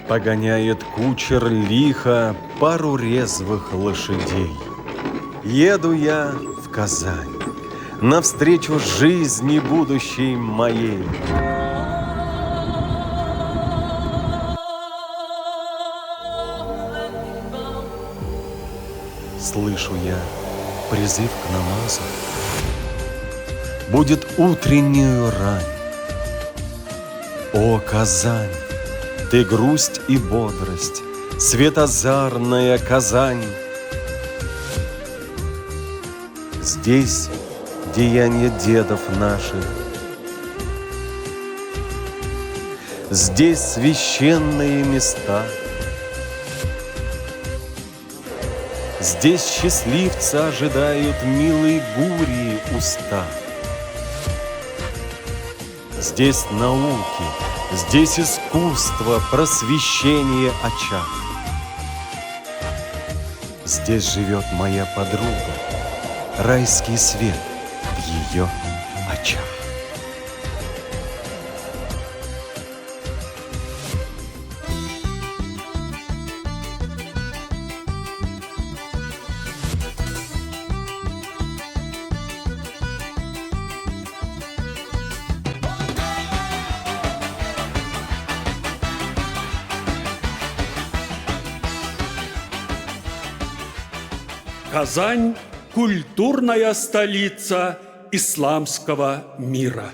Погоняет кучер лихо пару резвых лошадей. Еду я в Казань навстречу жизни будущей моей. Слышу я призыв к намазу. Будет утреннюю рань. О, Казань, ты грусть и бодрость, светозарная Казань. Здесь деяния дедов наших, здесь священные места, здесь счастливцы ожидают милые Гурии уста. Здесь науки, здесь искусство, просвещение очаг. Здесь живет моя подруга, райский свет в ее очах. Казань – культурная столица исламского мира.